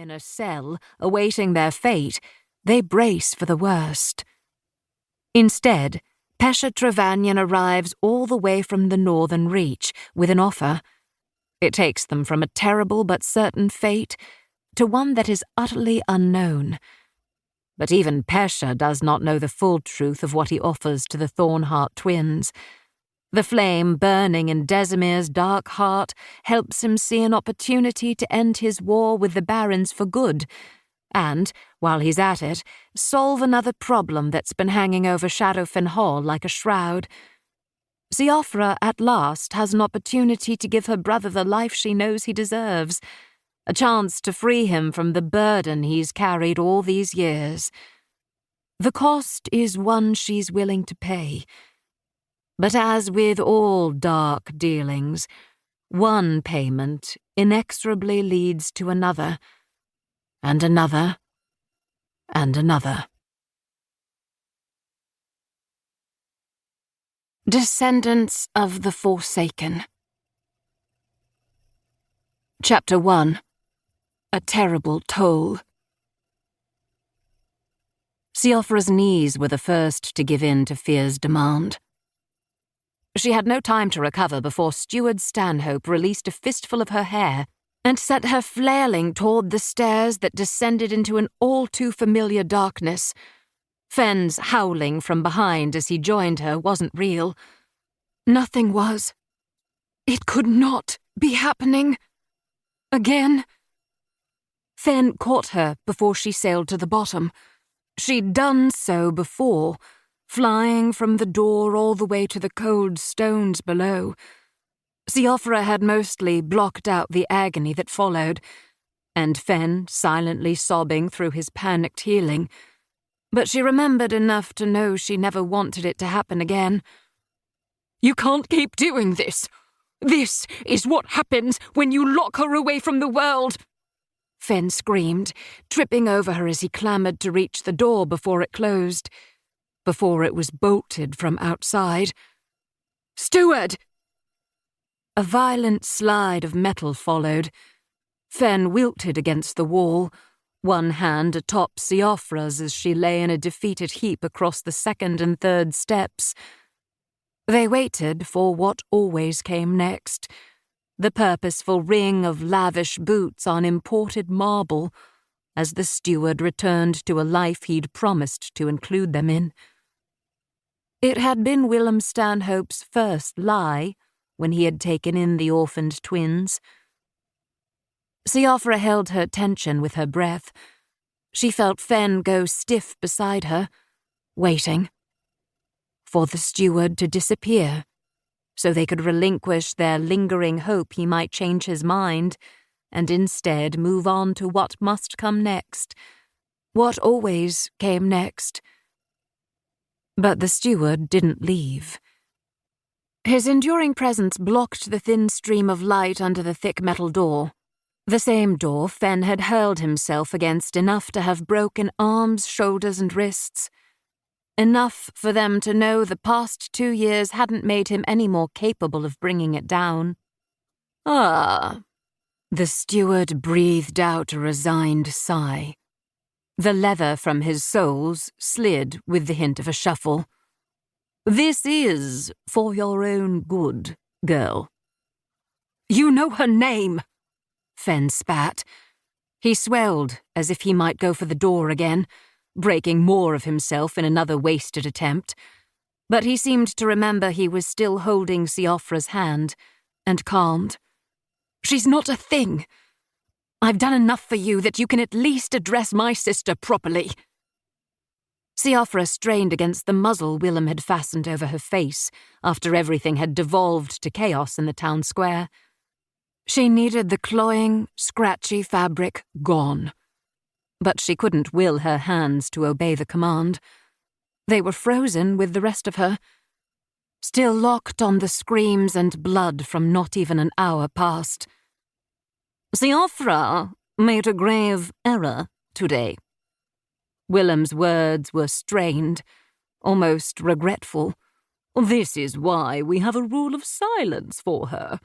In a cell, awaiting their fate, they brace for the worst. Instead, Pesha Trevannion arrives all the way from the Northern Reach with an offer. It takes them from a terrible but certain fate to one that is utterly unknown. But even Pesha does not know the full truth of what he offers to the Thornheart twins. The flame burning in Desimir's dark heart helps him see an opportunity to end his war with the Barons for good, and, while he's at it, solve another problem that's been hanging over Shadowfen Hall like a shroud. Siofra, at last, has an opportunity to give her brother the life she knows he deserves, a chance to free him from the burden he's carried all these years. The cost is one she's willing to pay. But as with all dark dealings, one payment inexorably leads to another, and another, and another. Descendants of the Forsaken. Chapter 1. A Terrible Toll. Siofra's knees were the first to give in to fear's demand. She had no time to recover before Steward Stanhope released a fistful of her hair and set her flailing toward the stairs that descended into an all-too-familiar darkness. Fenn's howling from behind as he joined her wasn't real. Nothing was. It could not be happening. Again. Fenn caught her before she sailed to the bottom. She'd done so before, flying from the door all the way to the cold stones below. Siofra had mostly blocked out the agony that followed, and Fenn silently sobbing through his panicked healing. But she remembered enough to know she never wanted it to happen again. "You can't keep doing this. This is what happens when you lock her away from the world," Fenn screamed, tripping over her as he clambered to reach the door before it closed, before it was bolted from outside. "Steward!" A violent slide of metal followed. Fenn wilted against the wall, one hand atop Siofra's as she lay in a defeated heap across the second and third steps. They waited for what always came next, the purposeful ring of lavish boots on imported marble, as the steward returned to a life he'd promised to include them in. It had been Willem Stanhope's first lie when he had taken in the orphaned twins. Siofra held her tension with her breath. She felt Fenn go stiff beside her, waiting for the steward to disappear, so they could relinquish their lingering hope he might change his mind, and instead move on to what must come next, what always came next. But the steward didn't leave. His enduring presence blocked the thin stream of light under the thick metal door, the same door Fenn had hurled himself against enough to have broken arms, shoulders, and wrists. Enough for them to know the past 2 years hadn't made him any more capable of bringing it down. "Ah," the steward breathed out a resigned sigh. The leather from his soles slid with the hint of a shuffle. "This is for your own good, girl." "You know her name," Fenn spat. He swelled as if he might go for the door again, breaking more of himself in another wasted attempt. But he seemed to remember he was still holding Siofra's hand, and calmed. "She's not a thing. I've done enough for you that you can at least address my sister properly." Siofra strained against the muzzle Willem had fastened over her face after everything had devolved to chaos in the town square. She needed the cloying, scratchy fabric gone. But she couldn't will her hands to obey the command. They were frozen with the rest of her, still locked on the screams and blood from not even an hour past. "Siofra made a grave error today." Willem's words were strained, almost regretful. "This is why we have a rule of silence for her.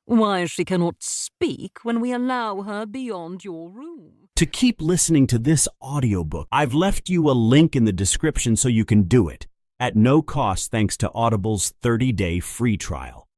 Why she cannot speak when we allow her beyond your room. To keep listening to this audiobook, I've left you a link in the description so you can do it, at no cost thanks to Audible's 30-day free trial.